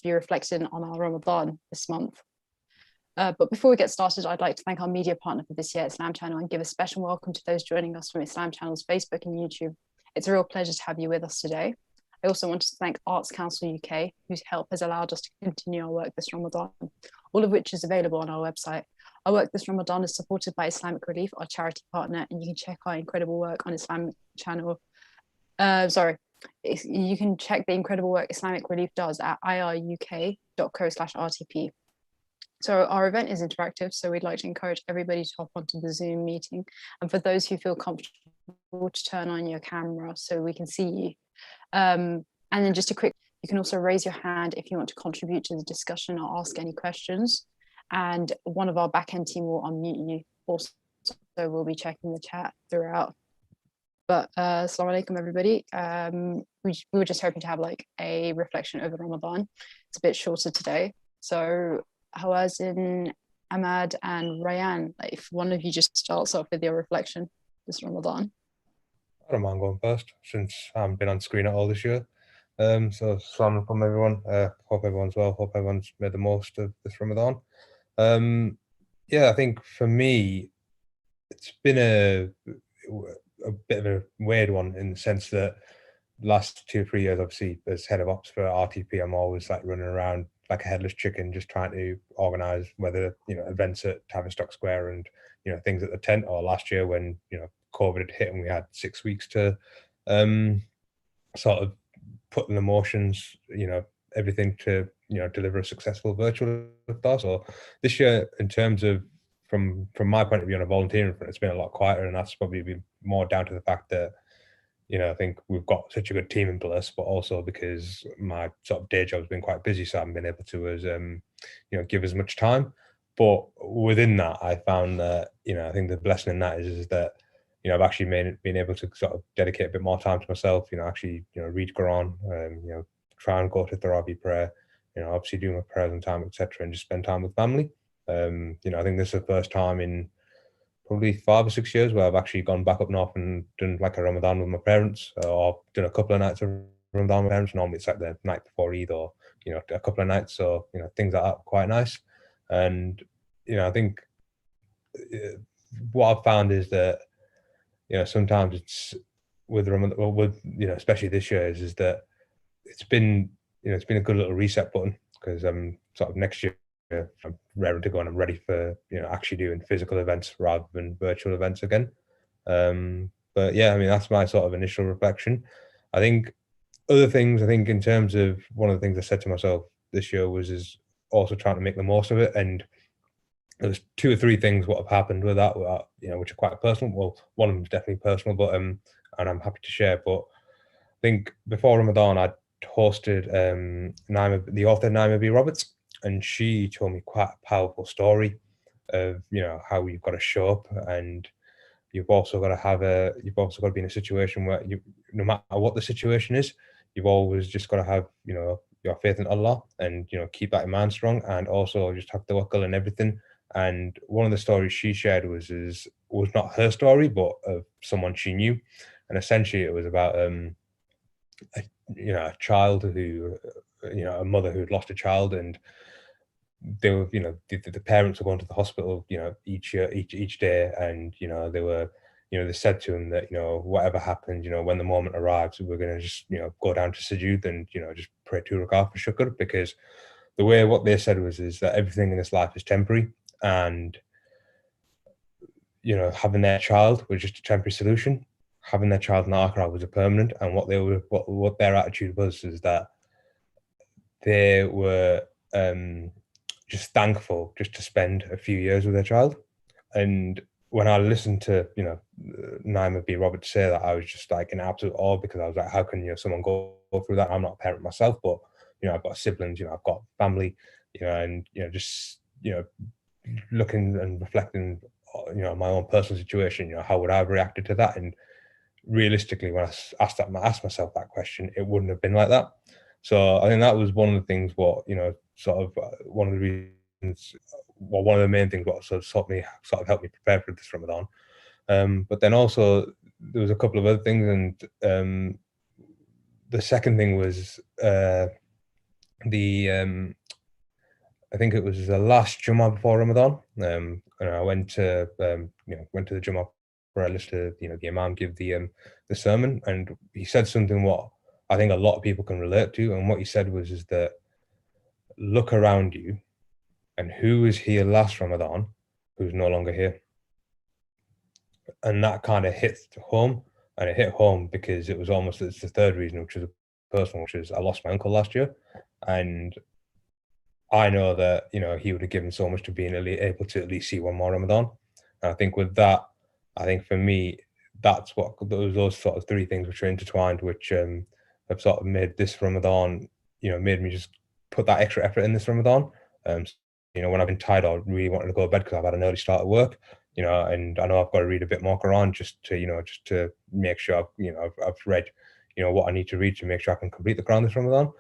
to be reflected on our Ramadan this month. But before we get started, I'd like to thank our media partner for this year, Islam Channel, and give a special welcome to those joining us from Islam Channel's Facebook and YouTube. It's a real pleasure to have you with us today. I also want to thank Arts Council UK, whose help has allowed us to continue our work this Ramadan, all of which is available on our website. Our work this Ramadan is supported by Islamic Relief, our charity partner, and you can check our incredible work on Islam Channel. You can check the incredible work Islamic Relief does at iruk.co/RTP. So our event is interactive, so we'd like to encourage everybody to hop onto the Zoom meeting. And for those who feel comfortable, to turn on your camera so we can see you. And then just a quick, you can also raise your hand if you want to contribute to the discussion or ask any questions. And one of our back-end team will unmute you also, so we'll be checking the chat throughout. But Assalamu alaikum, everybody. We were just hoping to have like a reflection over Ramadan. It's a bit shorter today. So Hawazin, Ahmad and Rayan, like if one of you just starts off with your reflection this Ramadan. I don't mind going first since I haven't been on screen at all this year. So Assalamu alaikum, everyone. Hope everyone's well. Hope everyone's made the most of this Ramadan. Yeah, I think for me, it's been a bit of a weird one in the sense that the last 2 or 3 years, obviously, as head of ops for RTP, I'm always like running around like a headless chicken, just trying to organise whether, events at Tavistock Square and, things at the tent, or last year when, COVID had hit and we had 6 weeks to sort of put in the motions, everything to, deliver a successful virtual Iftar. So this year, in terms of, from my point of view on a volunteering front, it's been a lot quieter, and that's probably been more down to the fact that, I think we've got such a good team in place, but also because my sort of day job's been quite busy, so I haven't been able to, give as much time. But within that, I found that, I think the blessing in that is that, I've actually been able to sort of dedicate a bit more time to myself, actually, read Quran, try and go to Tarawih prayer, obviously do my prayers on time, etc., and just spend time with family. I think this is the first time in probably 5 or 6 years where I've actually gone back up north and done like a Ramadan with my parents, or done a couple of nights of Ramadan with my parents. Normally it's like the night before Eid, or, a couple of nights, so, things like that are quite nice. And, I think what I've found is that, sometimes it's with Ramadan, especially this year, is that it's been a good little reset button, because sort of next year I'm raring to go and I'm ready for, actually doing physical events rather than virtual events again. But yeah, I mean, that's my sort of initial reflection. I think other things, in terms of one of the things I said to myself this year is also trying to make the most of it. And there's 2 or 3 things what have happened with that, which are quite personal. Well, one of them is definitely personal, but and I'm happy to share. But I think before Ramadan, I hosted the author Naima B. Roberts, and she told me quite a powerful story of, how you've got to show up, and you've also got to be in a situation where no matter what the situation is, you've always just got to have, your faith in Allah, and, keep that iman strong, and also just have tawakkul and everything. And one of the stories she shared was not her story, but of someone she knew. And essentially it was about, a child who, a mother who had lost a child, and they were, the parents were going to the hospital, each day, and, they were, they said to him that, whatever happened, when the moment arrives, we're going to just, go down to sujood and, just pray 2 rak'ah for shukr, because the way what they said is that everything in this life is temporary, and, having their child was just a temporary solution. Having their child in the akhirah was a permanent, and what their attitude was is that they were just thankful just to spend a few years with their child. And when I listened to, Naima B. Roberts say that, I was just like in absolute awe, because I was like, how can, someone go through that? I'm not a parent myself, but, I've got siblings, I've got family, and, just, looking and reflecting, my own personal situation, how would I have reacted to that? And realistically, when I asked myself that question, it wouldn't have been like that. So I think that was one of the things what, sort of one of the reasons, well, one of the main things what sort of helped me prepare for this Ramadan. But then also there was a couple of other things, and the second thing was the I think it was the last Jummah before Ramadan, and I went to went to the Jummah where I listened to the Imam give the sermon, and he said something what I think a lot of people can relate to, and what he said was is that look around you, and who was here last Ramadan, who's no longer here, and that kind of hit home, and it hit home because it's the third reason, which is a personal, which is I lost my uncle last year, and I know that he would have given so much to being able to at least see one more Ramadan. And I think with that, I think for me, that's what those sort of three things which are intertwined, which have sort of made this Ramadan, made me just put that extra effort in this Ramadan. When I've been tired or really wanting to go to bed because I've had an early start at work, and I know I've got to read a bit more Quran just to make sure I've read, what I need to read to make sure I can complete the Quran this Ramadan.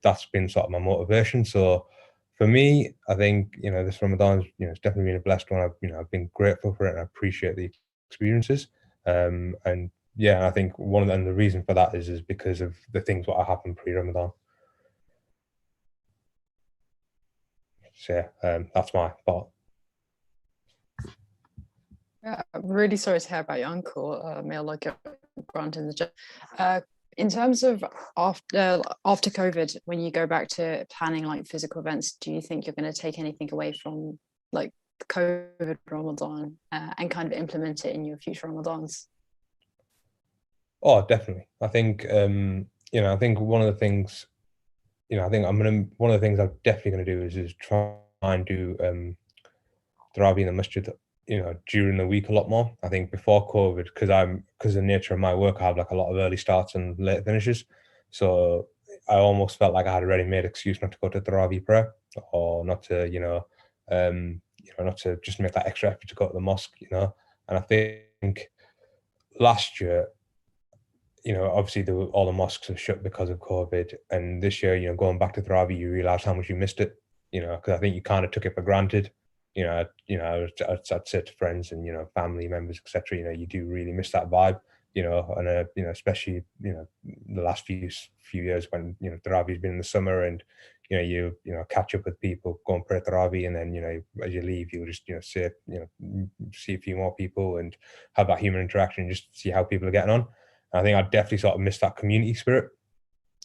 That's been sort of my motivation. So for me, I think this Ramadan, it's definitely been a blessed one. I've been grateful for it, and I appreciate the experiences. And yeah, I think the reason for that is because of the things what happened pre-Ramadan. So yeah, that's my thought. Yeah, I'm really sorry to hear about your uncle. May Allah get granted in the Jannah. In terms of after COVID, when you go back to planning like physical events, do you think you're going to take anything away from like the COVID Ramadan and kind of implement it in your future Ramadans? Oh, definitely. I think I think one of the things, I think one of the things I'm definitely going to do is try and do Tarawih in the masjid, during the week a lot more. I think before COVID, because of the nature of my work, I have like a lot of early starts and late finishes. So I almost felt like I had a ready-made excuse not to go to Tarawih prayer, or not to, not to just make that extra effort to go to the mosque, And I think last year, obviously all the mosques are shut because of COVID, and this year, going back to Tarawih, you realize how much you missed it, because I think you kind of took it for granted. I'd say to friends and family members, etc. You do really miss that vibe. And especially the last few years when Tarawih's been in the summer, and you catch up with people, go and pray Tarawih, and then as you leave, you'll just see a few more people and have that human interaction, and just see how people are getting on. And I think I definitely sort of miss that community spirit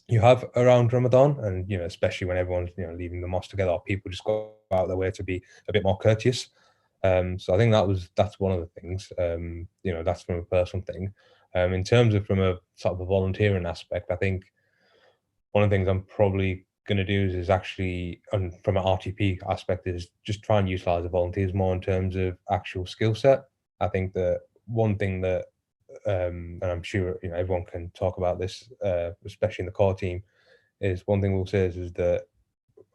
you have around Ramadan, and especially when everyone's leaving the mosque together, or people just go out their way to be a bit more courteous. So I think that's one of the things. That's from a personal thing. In terms of from a sort of a volunteering aspect, I think one of the things I'm probably going to do is actually, and from an RTP aspect, is just try and utilize the volunteers more in terms of actual skill set. I think that one thing that and I'm sure everyone can talk about this, especially in the core team, is one thing we'll say is that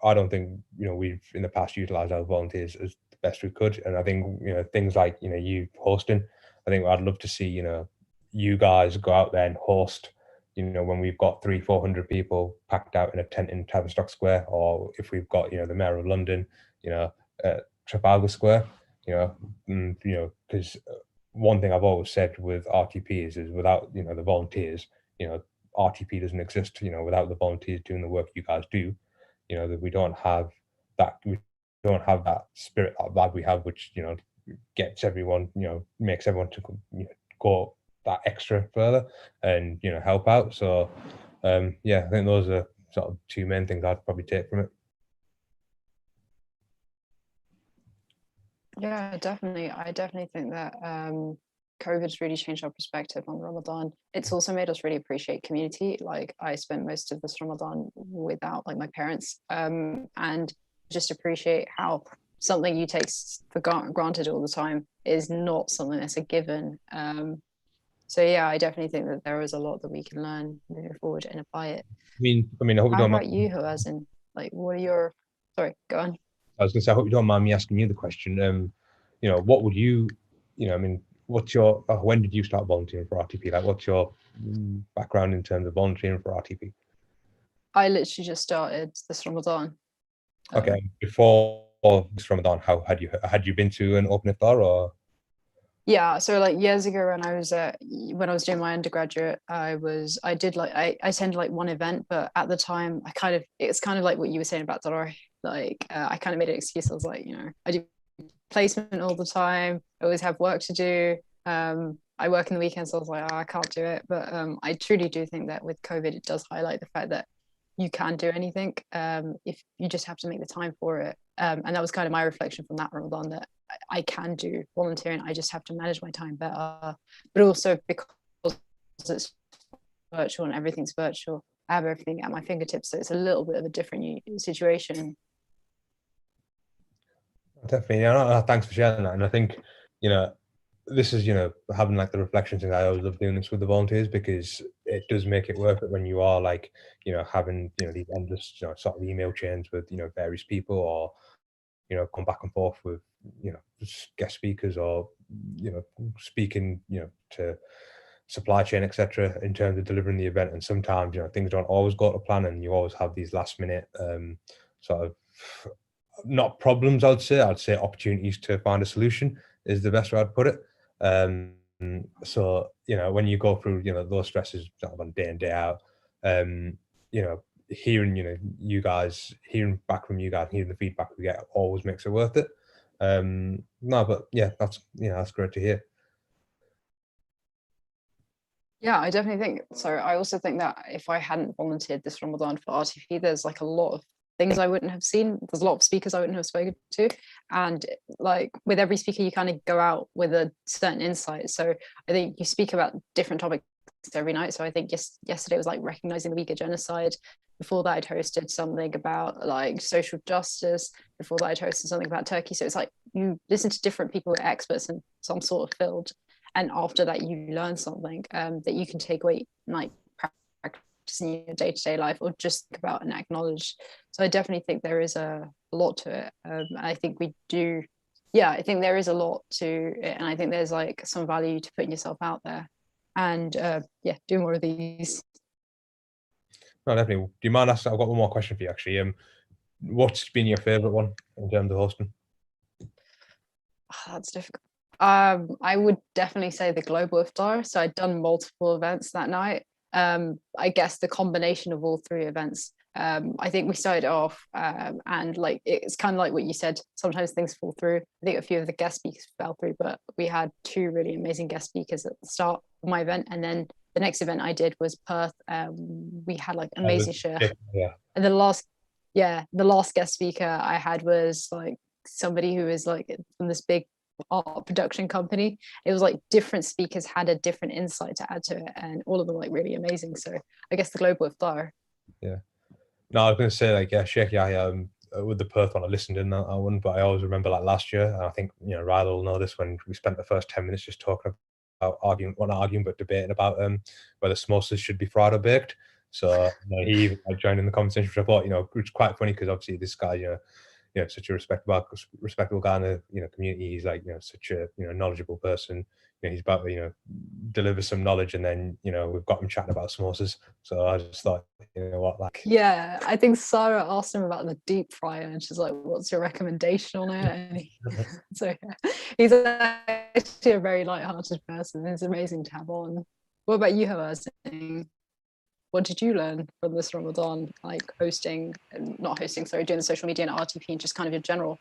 I don't think we've in the past utilized our volunteers as the best we could, and I think things like you hosting, I think I'd love to see you guys go out there and host, when we've got 300-400 people packed out in a tent in Tavistock Square, or if we've got the Mayor of London, at Trafalgar Square, because one thing I've always said with RTP is without the volunteers, RTP doesn't exist. Without the volunteers doing the work you guys do, that we don't have that spirit, that vibe we have, which gets everyone, makes everyone to go that extra further and help out. So yeah, I think those are sort of two main things I'd probably take from it. Yeah, definitely. I definitely think that COVID's really changed our perspective on Ramadan. It's also made us really appreciate community. Like I spent most of this Ramadan without like my parents, and just appreciate how something you take for granted all the time is not something that's a given. So yeah, I definitely think that there is a lot that we can learn moving forward and apply it. I mean, I hope you How don't about mind. you, Hussain? Like, what are your? Sorry, go on. I was going to say, I hope you don't mind me asking you the question. What would you, I mean, what's your, when did you start volunteering for RTP? Like, what's your background in terms of volunteering for RTP? I literally just started this Ramadan. Okay, before this Ramadan, how had you been to an open iftar or? Yeah, so like years ago when I was doing my undergraduate, I attended like one event, but at the time it's kind of like what you were saying about Dolores. Like I kind of made an excuse. I was like, I do placement all the time. I always have work to do. I work in the weekends, so I was like, oh, I can't do it. But I truly do think that with COVID, it does highlight the fact that you can do anything if you just have to make the time for it. And that was kind of my reflection from that Ramadan, that I can do volunteering. I just have to manage my time better. But also because it's virtual and everything's virtual, I have everything at my fingertips. So it's a little bit of a different situation. Definitely. Thanks for sharing that. And I think, this is, having like the reflection thing. I always love doing this with the volunteers because it does make it worth it when you are like, having, these endless, sort of email chains with, various people, or, come back and forth with, guest speakers, or, speaking, to supply chain, etc., in terms of delivering the event. And sometimes, things don't always go to plan, and you always have these last minute sort of, not problems, I'd say opportunities to find a solution is the best way I'd put it. So, when you go through, those stresses sort of on day in, day out, hearing, you guys, hearing back from you guys, hearing the feedback we get always makes it worth it. No, but yeah, that's great to hear. Yeah, I definitely think so. I also think that if I hadn't volunteered this Ramadan for RTP, there's like a lot of things I wouldn't have seen. There's a lot of speakers I wouldn't have spoken to. And like with every speaker, you kind of go out with a certain insight. So I think you speak about different topics every night. So I think yesterday was like recognizing the week of genocide. Before that, I'd hosted something about like social justice. Before that, I'd hosted something about Turkey. So it's like you listen to different people who are experts in some sort of field. And after that, you learn something that you can take away, like practice in your day-to-day life, or just think about and acknowledge. So I definitely think there is a lot to it. And I think we do, yeah, I think there is a lot to it. And I think there's like some value to putting yourself out there and do more of these. No, definitely. Do you mind asking? I've got one more question for you, actually. What's been your favorite one in terms of hosting? Oh, that's difficult. I would definitely say the global iftar. So I'd done multiple events that night. I guess the combination of all three events. I think we started off and like it's kind of like what you said, sometimes things fall through. I think a few of the guest speakers fell through, but we had two really amazing guest speakers at the start of my event. And then the next event I did was Perth. We had like amazing chef. Yeah. And the last guest speaker I had was like somebody who is like from this big art production company. It was like different speakers had a different insight to add to it, and all of them like really amazing. So I guess the global iftar. Yeah. No, I was going to say, like, yeah, Sheikh Yahya, with the Perth one, I listened in that one, but I always remember like last year, and I think, Ryla will know this, when we spent the first 10 minutes just talking about not debating about whether samosas should be fried or baked. So he even joined in the conversation, which I thought, it's quite funny, because obviously this guy, such a respectable guy in the community. He's like, such a knowledgeable person. He's about to deliver some knowledge, and then we've got him chatting about samosas. So I just thought, what, like, yeah, I think Sarah asked him about the deep fryer, and she's like, "What's your recommendation on it?" So yeah, he's actually a very light-hearted person. It's amazing to have on. What about you, Hussain? What did you learn from this Ramadan, like doing the social media and RTP, and just kind of in general?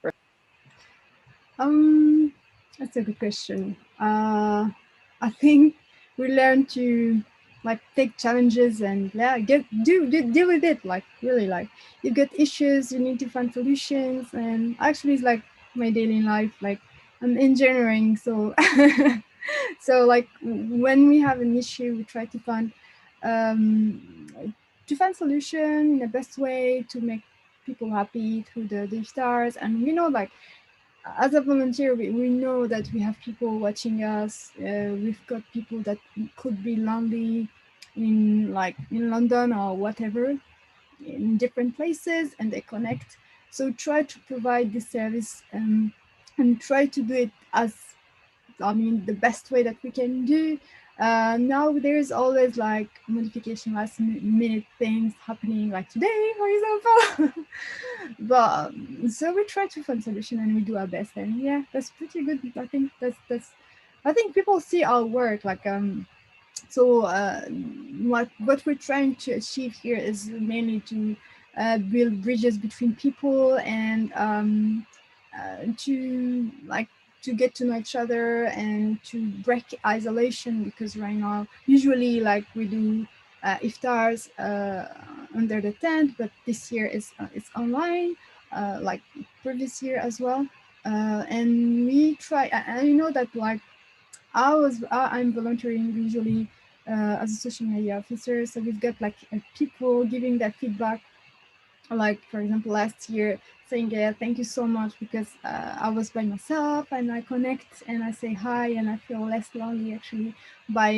That's a good question. I think we learn to like take challenges and deal with it. Like really, like you get issues, you need to find solutions, and actually it's like my daily life. Like I'm engineering, so so like when we have an issue, we try to find solution in the best way to make people happy through the stars. And like as a volunteer, we know that we have people watching us. We've got people that could be lonely in London or whatever, in different places, and they connect. So try to provide this service and try to do it the best way that we can do. Now there's always like modification, last minute things happening, like today, for example. But so we try to find solution and we do our best, and yeah, that's pretty good. I think that's I think people see our work like so what we're trying to achieve here is mainly to build bridges between people and to like to get to know each other and to break isolation, because right now usually like we do iftars under the tent, but this year it's online, like previous year as well. And we try, I know that like I'm volunteering usually as a social media officer, so we've got like people giving that feedback, like for example last year saying thank you so much because I was by myself and I connect and I say hi and I feel less lonely actually by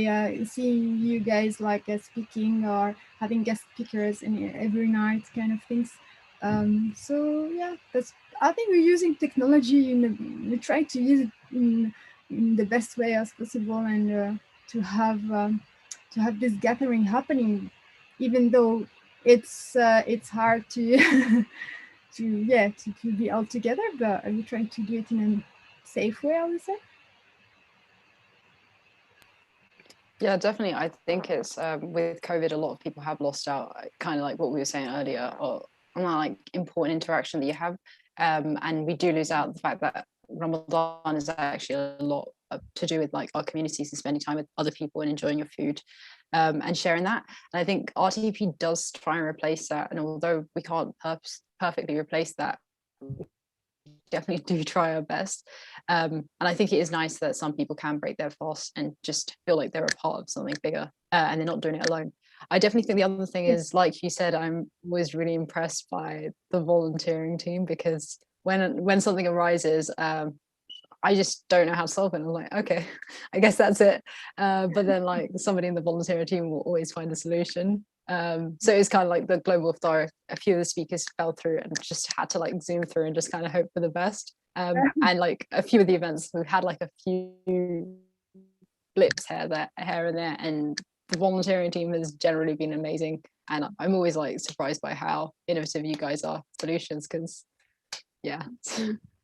seeing you guys like speaking or having guest speakers in every night kind of things. So yeah, that's, I think we're using technology we try to use it in the best way as possible, and to have this gathering happening, even though it's hard to to be all together, but we're trying to do it in a safe way, I would say. Yeah, definitely. I think it's with COVID, a lot of people have lost out, kind of like what we were saying earlier, or on that like important interaction that you have, and we do lose out the fact that Ramadan is actually a lot to do with like our communities and spending time with other people and enjoying your food, and sharing that. And I think RTP does try and replace that, and although we can't perfectly replace that, definitely do try our best. And I think it is nice that some people can break their fast and just feel like they're a part of something bigger, and they're not doing it alone. I definitely think the other thing is, like you said, I'm always really impressed by the volunteering team, because when something arises, I just don't know how to solve it. I'm like, okay, I guess that's it. But then like somebody in the volunteer team will always find a solution. So it's kind of like the global iftar. A few of the speakers fell through and just had to like zoom through and just kind of hope for the best. And like a few of the events, we've had like a few blips here and there, and the volunteering team has generally been amazing. And I'm always like surprised by how innovative you guys are solutions, because yeah,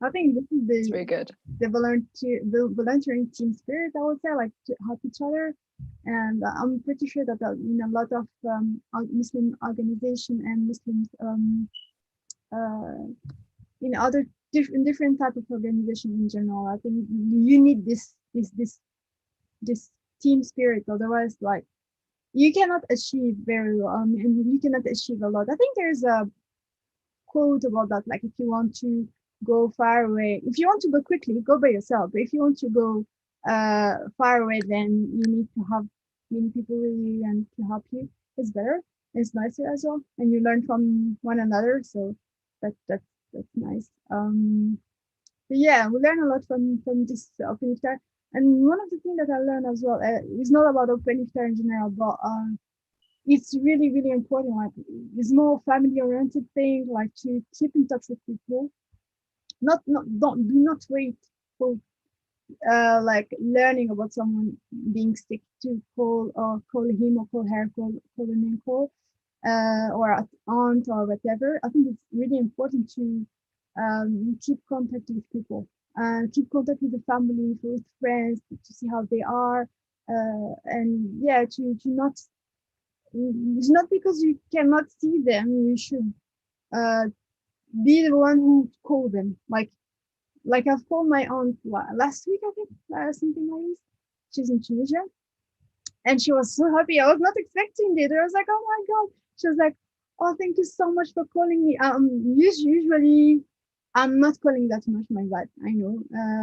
I think this is it's very good. the volunteering team spirit, I would say, like to help each other. And I'm pretty sure that in a lot of Muslim organization and Muslims in other different type of organization in general, I think you need this team spirit. Otherwise, like you cannot achieve very and you cannot achieve a lot. I think there's a quote about that, like if you want to go far away, if you want to go quickly, go by yourself, but if you want to go far away, then you need to have many people with you and to help you. It's better, it's nicer as well, and you learn from one another, so that's nice. But yeah, we learn a lot from this open iftar. And one of the things that I learned as well is not about open iftar in general, but it's really, really important. Like it's more family oriented thing, like to keep in touch with people. Do not wait for like learning about someone being sick to call him or call her, call a name call, or aunt or whatever. I think it's really important to keep contact with people, keep contact with the family, with friends, to see how they are, and yeah, to not. It's not because you cannot see them, you should be the one who call them. Like I've called my aunt last week, I think, something like this. She's in Tunisia, and she was so happy. I was not expecting it. I was like, oh my god. She was like, oh, thank you so much for calling me. Usually I'm not calling that much, my bad, I know.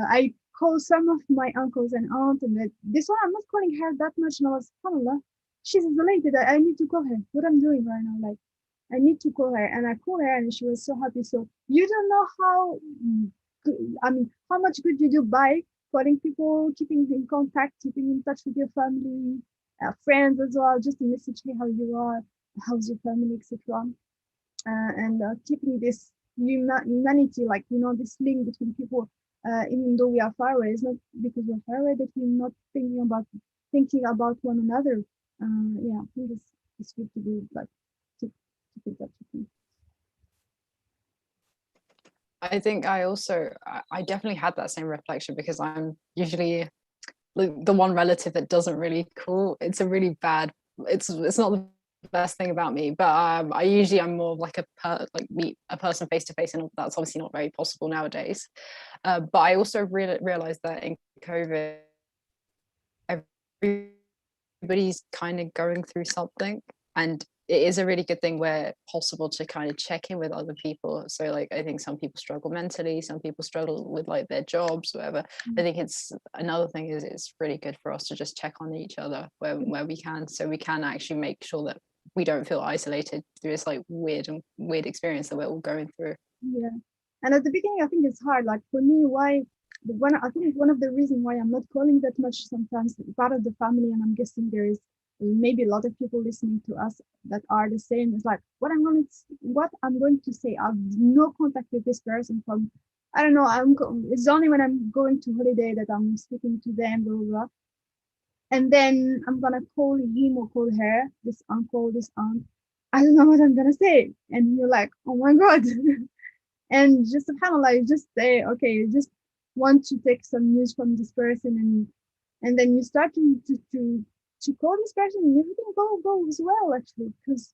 I call some of my uncles and aunts, and this one I'm not calling her that much. And I was, SubHanallah, she's isolated. I need to call her. What I'm doing right now, like I need to call her, and I called her, and she was so happy. So you don't know how how much good you do by calling people, keeping in contact, keeping in touch with your family, friends as well, just a message, hey, how you are, how's your family, etc. And keeping this humanity, like, this link between people, even though we are far away. It's not because we're far away that we're not thinking about one another. Yeah, I think it's good to do, like, to keep in touch with them. I think I definitely had that same reflection, because I'm usually like the one relative that doesn't really call. It's a really bad, it's not the best thing about me, but I usually I'm more like meet a person face to face, and that's obviously not very possible nowadays. But I also realized that in COVID, everybody's kind of going through something, and it is a really good thing where possible to kind of check in with other people. So like I think some people struggle mentally, some people struggle with like their jobs, whatever. I think it's another thing is it's really good for us to just check on each other where we can, so we can actually make sure that we don't feel isolated through this like weird experience that we're all going through. Yeah, and at the beginning I think it's hard, like for me, I think one of the reasons why I'm not calling that much sometimes, part of the family, and I'm guessing there is maybe a lot of people listening to us that are the same, is like what I'm going to say, I have no contact with this person from, I don't know, it's only when I'm going to holiday that I'm speaking to them, blah, blah, blah. And then I'm gonna call him or call her, this uncle, this aunt, I don't know what I'm gonna say, and you're like, oh my god. And just subhanallah, you just say, okay, you just want to take some news from this person, and then you start to call this person, and everything goes well, actually, because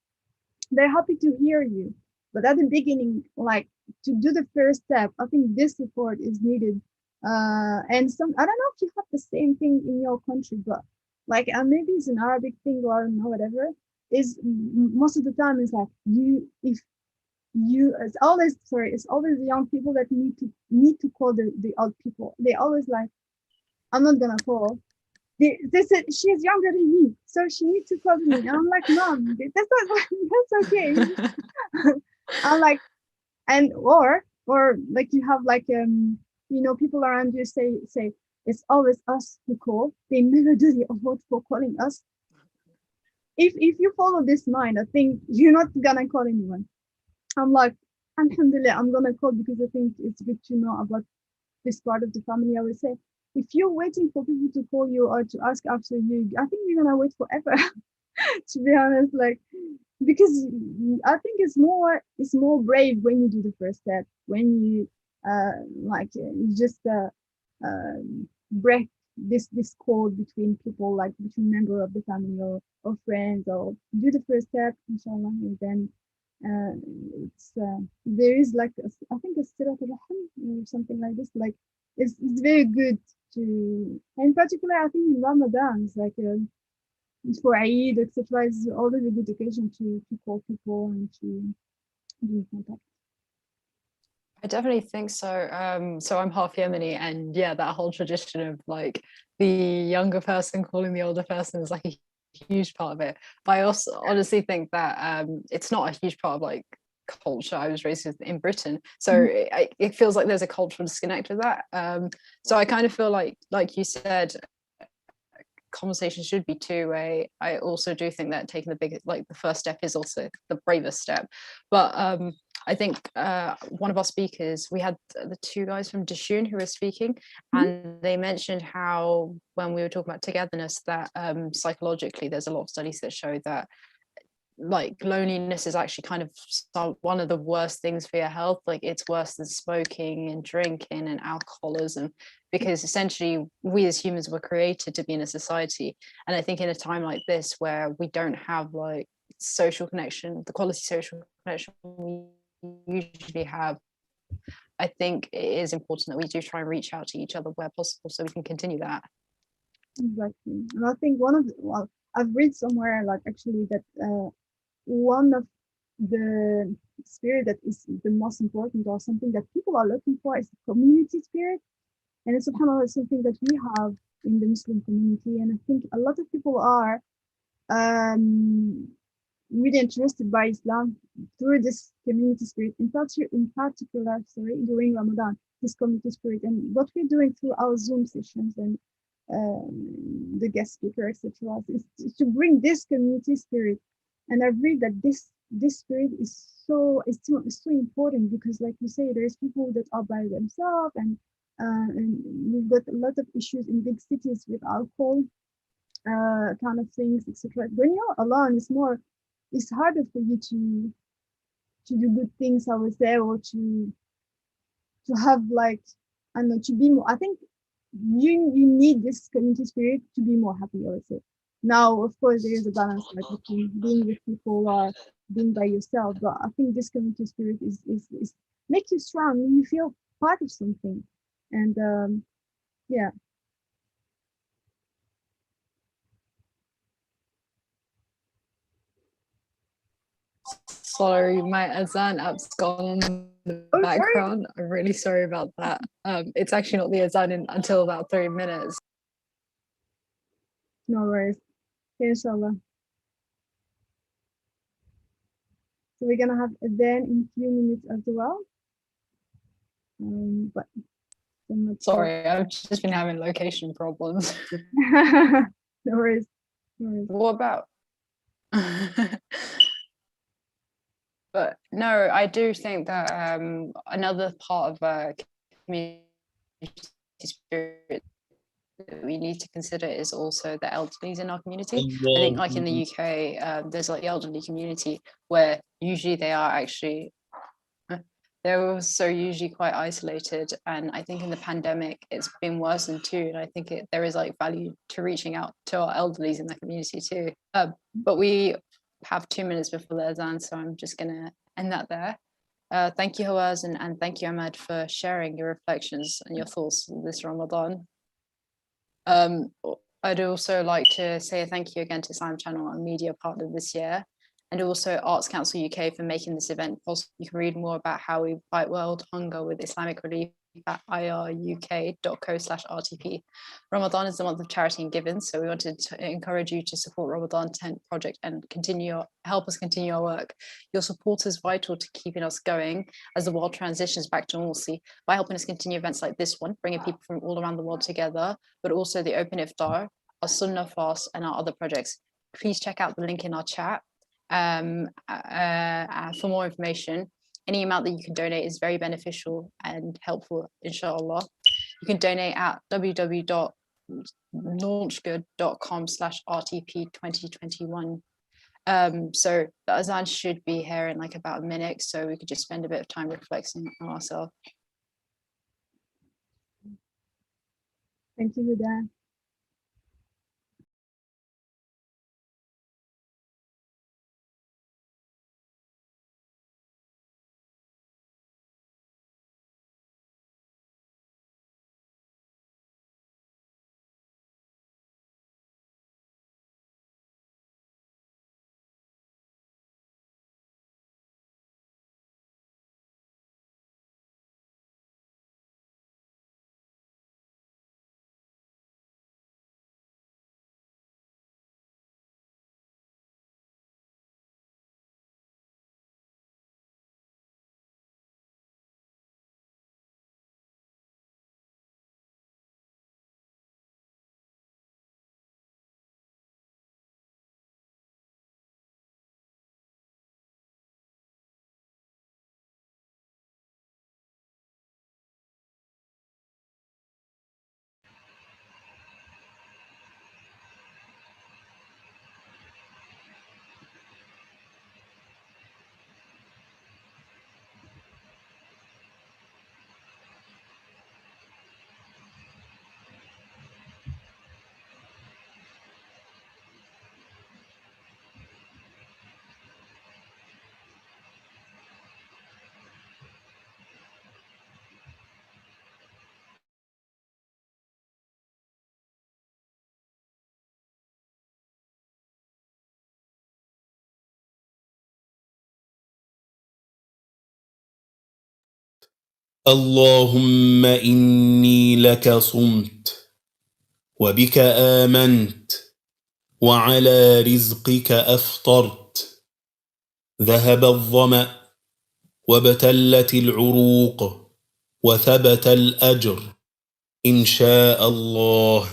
they're happy to hear you. But at the beginning, like to do the first step, I think this support is needed. And I don't know if you have the same thing in your country, but like maybe it's an Arabic thing, or I don't know, whatever, is most of the time it's like it's always the young people that need to call the old people. They always like, I'm not gonna call. They said she's younger than me, so she needs to call me. And I'm like, Mom, that's not, that's okay. I'm like, and or like you have like people around you say it's always us who call. They never do the effort for calling us. If you follow this mind, I think you're not gonna call anyone. I'm like, alhamdulillah, I'm gonna call because I think it's good to know about this part of the family. I would say, if you're waiting for people to call you or to ask after you, I think you're gonna wait forever. To be honest, like, because I think it's more brave when you do the first step, when you you just break this code between people, like between member of the family or friends, or do the first step, inshallah, and then it's there is like I think a stereotype or something like this, like it's very good to, in particular I think in Ramadan, it's like for Eid, etc., it's always a good occasion to call people and to be in contact. I definitely think so. So I'm half Yemeni, and yeah, that whole tradition of like the younger person calling the older person is like a huge part of it. But I also honestly think that it's not a huge part of like culture. I was raised in Britain, so it feels like there's a cultural disconnect with that. So I kind of feel like you said, conversation should be two-way. I also do think that taking the first step is also the bravest step. But I think one of our speakers, we had the two guys from Dishun who were speaking, and they mentioned how when we were talking about togetherness, that psychologically there's a lot of studies that show that like loneliness is actually kind of one of the worst things for your health. Like it's worse than smoking and drinking and alcoholism, because essentially we as humans were created to be in a society. And I think in a time like this where we don't have like social connection, the quality social connection we usually have, I think it is important that we do try and reach out to each other where possible so we can continue that. Exactly. And I think I've read somewhere like actually that one of the spirit that is the most important, or something that people are looking for, is the community spirit. And it's subhanAllah something that we have in the Muslim community. And I think a lot of people are really interested by Islam through this community spirit, in particular, during Ramadan, this community spirit. And what we're doing through our Zoom sessions and the guest speaker, etc., is to bring this community spirit. And I've read that this spirit is so important, because like you say, there's people that are by themselves, and we've got a lot of issues in big cities with alcohol kind of things, etc. When you're alone, it's harder for you to do good things, I would say, or to have like, I don't know, to be more. I think you need this community spirit to be more happy, I would say. Now, of course, there is a balance like between being with people or being by yourself, but I think this community spirit is makes you strong. You feel part of something, and yeah. Sorry, my Azan app's gone on the Oh, sorry. background. I'm really sorry about that. It's actually not the Azan until about 3 minutes. No worries. Okay, inshallah. So we're gonna have ADEN in a few minutes as well. But I'm not sure. Sorry, I've just been having location problems. No worries. No worries. What about? But no, I do think that another part of community spirit that we need to consider is also the elderly in our community. I think like in the UK, there's like the elderly community where usually they are actually, they're also usually quite isolated. And I think in the pandemic, it's been worsened too. And I think there is like value to reaching out to our elderlies in the community too. But we have 2 minutes before the Azan, so I'm just gonna end that there. Thank you, Hawaz, and thank you, Ahmad, for sharing your reflections and your thoughts this Ramadan. I'd also like to say thank you again to Islam Channel, our media partner this year, and also Arts Council UK for making this event possible. You can read more about how we fight world hunger with Islamic relief at iruk.co/RTP. Ramadan is the month of charity and giving, so we wanted to encourage you to support Ramadan Tent Project and help us continue our work. Your support is vital to keeping us going as the world transitions back to normalcy by helping us continue events like this one, bringing people from all around the world together, but also the Open Iftar, our Sunnah fast, and our other projects. Please check out the link in our chat for more information. Any amount that you can donate is very beneficial and helpful, inshallah. You can donate at www.launchgood.com/RTP2021. So the Azan should be here in like about a minute, so we could just spend a bit of time reflecting on ourselves. Thank you, Huda. اللهم إني لك صمت وبك آمنت وعلى رزقك أفطرت. ذهب الظمأ وابتلت العروق وثبت الأجر إن شاء الله.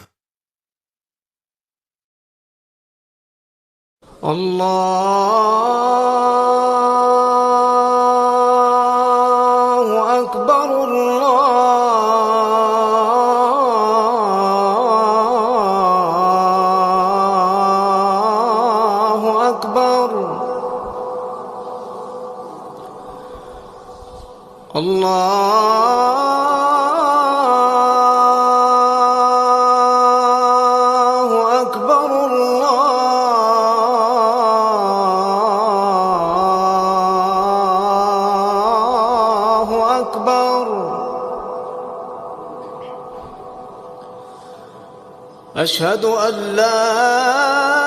الله أكبر الله أكبر الله أكبر أشهد أن لا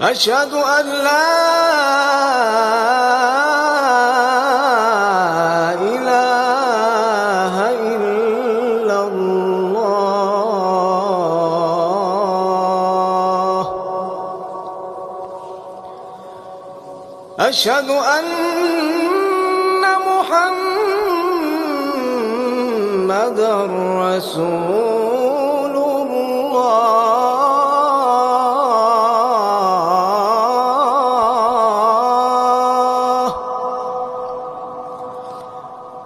أشهد أن لا إله إلا الله أشهد أن محمدًا رسول الله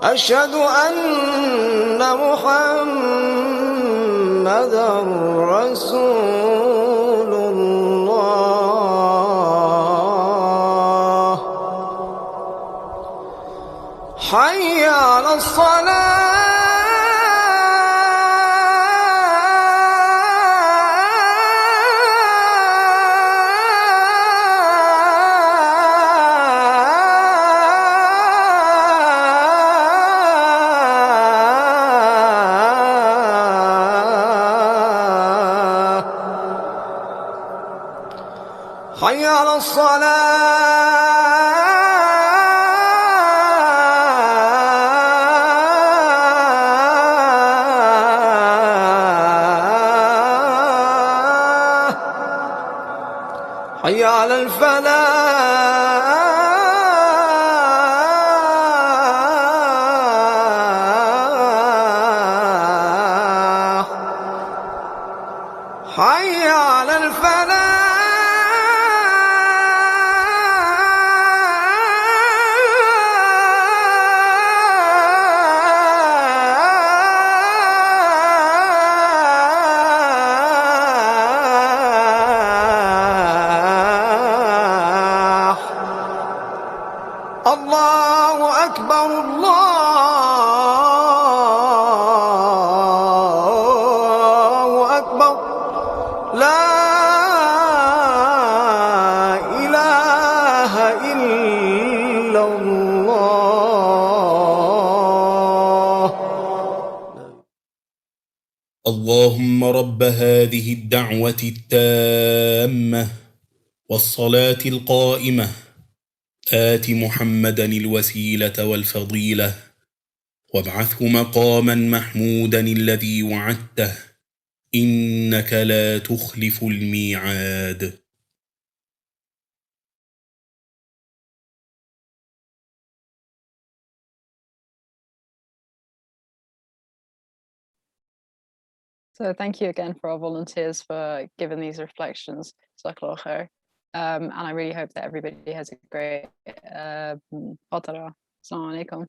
أشهد أن محمدًا رسول الله حي على الصلاة حي على الصلاة حي على الفلاح حي على الفلاح الله أكبر الله أكبر لا إله إلا الله اللهم رب هذه الدعوة التامة والصلاة القائمة آت محمدا الوسيلة والفضيلة وابعثه مقاما محمودا الذي وعدته إنك لا تخلف الميعاد. So thank you again for our volunteers for giving these reflections. Jazakallah khair. And I really hope that everybody has a great Fatara. Assalamu alaikum.